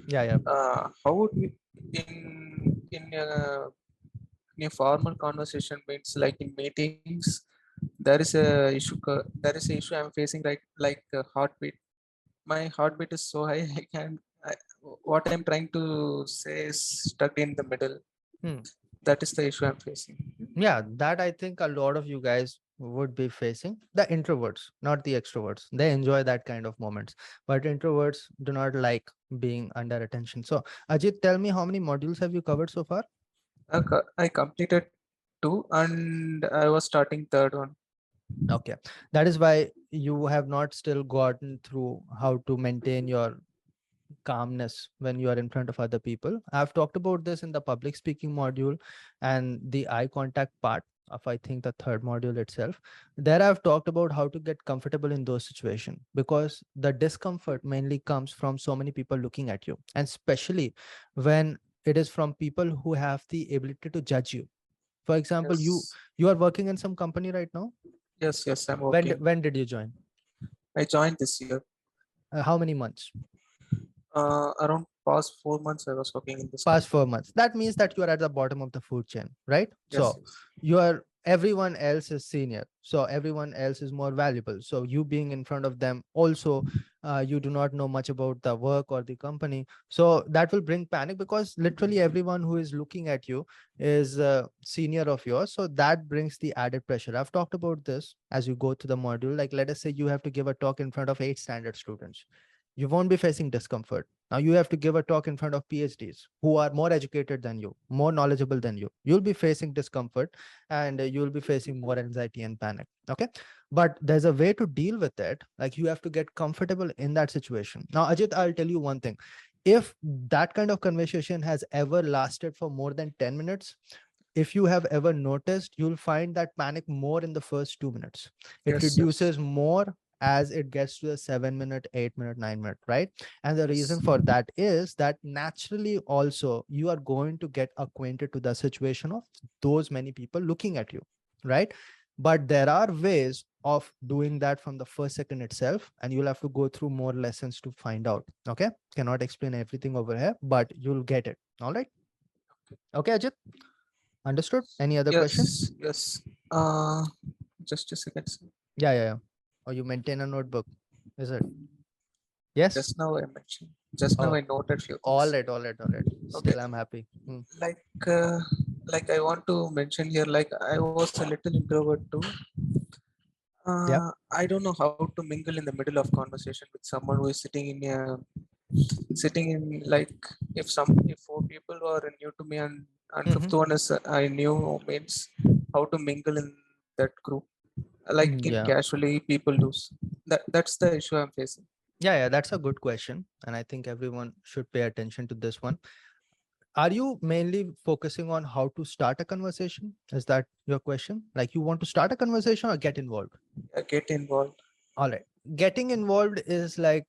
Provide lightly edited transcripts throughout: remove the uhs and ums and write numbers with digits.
Yeah, yeah. How would we in a formal conversation means like in meetings, there is a issue I'm facing, like heartbeat. My heartbeat is so high I can't. What I'm trying to say is stuck in the middle. Hmm. That is the issue I'm facing. Yeah, that I think a lot of you guys would be facing. The introverts, not the extroverts. They enjoy that kind of moments, but introverts do not like being under attention. So, Ajit, tell me, how many modules have you covered so far? I completed two and I was starting third one. Okay, that is why you have not still gotten through how to maintain your calmness when you are in front of other people. I've talked about this in the public speaking module and the eye contact part of, I think, the third module itself. There I've talked about how to get comfortable in those situations, because the discomfort mainly comes from so many people looking at you, and especially when it is from people who have the ability to judge you. For example, Yes, you are working in some company right now. yes, I'm When working. when did you join? I joined this year. How many months? Around past 4 months I was working in this Past company. 4 months. That means that you are at the bottom of the food chain, right? Yes, So yes. you are, everyone else is senior, so everyone else is more valuable. So you being in front of them also, you do not know much about the work or the company. So that will bring panic, because literally everyone who is looking at you is senior of yours. So that brings the added pressure. I've talked about this as you go to the module. Like, let us say you have to give a talk in front of 8 standard students. You won't be facing discomfort. Now you have to give a talk in front of PhDs who are more educated than you, more knowledgeable than you. You'll be facing discomfort, and you'll be facing more anxiety and panic. Okay. But there's a way to deal with it. Like, you have to get comfortable in that situation. Now, Ajit, I'll tell you one thing. If that kind of conversation has ever lasted for more than 10 minutes, if you have ever noticed, you'll find that panic more in the first 2 minutes. It Yes, yes, reduces more as it gets to the 7 minute, 8 minute, 9 minute, right? And the reason yes, for that is that naturally also you are going to get acquainted to the situation of those many people looking at you, right? But there are ways of doing that from the first second itself, and you'll have to go through more lessons to find out. Okay. Cannot explain everything over here, but you'll get it. All right. Okay, Ajit. Understood. Any other question? yes. Uh, just a second, sir. Yeah, yeah, yeah. Or you maintain a notebook, is it? Yes. Just now I mentioned. Just now Oh, I noted few all things. right, all right, all right. Okay, Still, I'm happy. Hmm. like uh, like I want to mention here, like I was a little introvert too. Yeah. I don't know how to mingle in the middle of conversation with someone who is sitting in like, if four people are new to me and Mm-hmm. fifth one is I knew, means how to mingle in that group, like Mm, in yeah. casually people do. That's the issue I'm facing. Yeah, yeah. That's a good question, and I think everyone should pay attention to this one. Are you mainly focusing on how to start a conversation? Is that your question? Like, you want to start a conversation or get involved? Get involved. All right. Getting involved is like,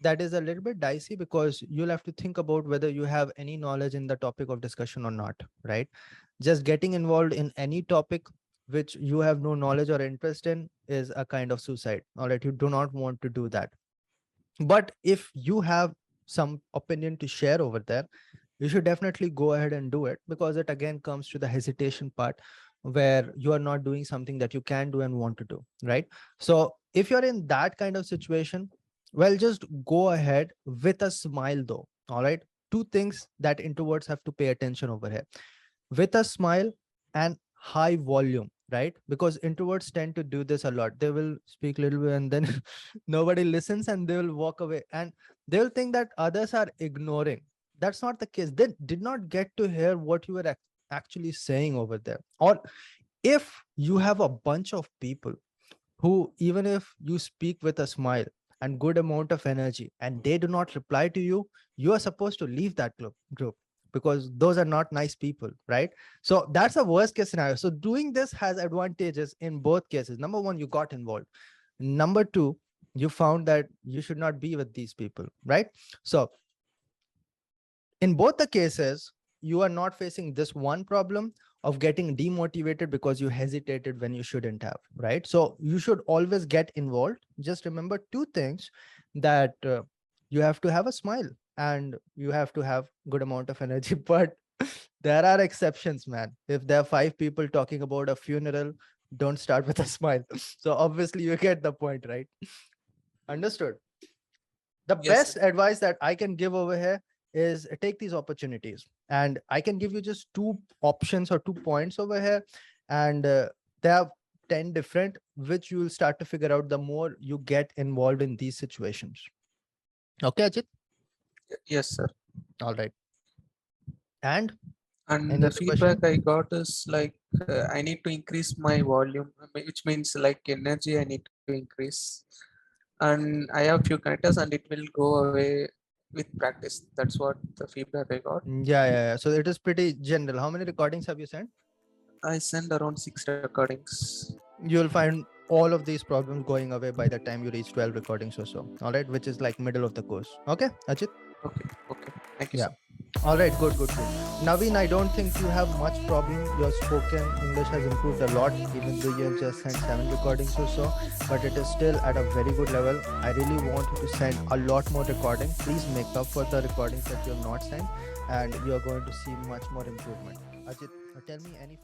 that is a little bit dicey, because you'll have to think about whether you have any knowledge in the topic of discussion or not, right? Just getting involved in any topic which you have no knowledge or interest in is a kind of suicide. All right. You do not want to do that. But if you have some opinion to share over there, you should definitely go ahead and do it, because it again comes to the hesitation part, where you are not doing something that you can do and want to do, right? So if you're in that kind of situation, well, just go ahead with a smile though. All right. Two things that introverts have to pay attention over here: with a smile and high volume, right? Because introverts tend to do this a lot. They will speak a little bit and then nobody listens, and they will walk away, and they'll think that others are ignoring. That's not the case. They did not get to hear what you were actually saying over there. Or if you have a bunch of people who, even if you speak with a smile and good amount of energy, and they do not reply to you, you are supposed to leave that group, because those are not nice people, right? So that's a worst case scenario. So doing this has advantages in both cases. Number one, you got involved. Number two, you found that you should not be with these people, right? So in both the cases, you are not facing this one problem of getting demotivated because you hesitated when you shouldn't have, right? So you should always get involved. Just remember two things: that you have to have a smile, and you have to have good amount of energy. But there are exceptions, man. If there are five people talking about a funeral, don't start with a smile. So obviously you get the point, right? Understood. The Yes, sir. best advice that I can give over here is take these opportunities. And I can give you just two options or 2 points over here. And there are 10 different, which you will start to figure out the more you get involved in these situations. Okay, Ajit? Yes, sir. All right. And And any the other question? feedback I got is like I need to increase my volume, which means like energy I need to increase. And I have few connectors, and it will go away with practice. That's what the feedback I got. Yeah, yeah, yeah. So it is pretty general. How many recordings have you sent? I send around 6 recordings. You'll find all of these problems going away by the time you reach 12 recordings or so. All right, which is like middle of the course. Okay, Ajit? Okay, okay. Thank you, Yeah. sir. All right, good, good, good. Naveen, I don't think you have much problem. Your spoken English has improved a lot, even though you have just sent 7 recordings or so, but it is still at a very good level. I really want you to send a lot more recording. Please make up for the recordings that you have not sent, and you are going to see much more improvement. Ajit, tell me any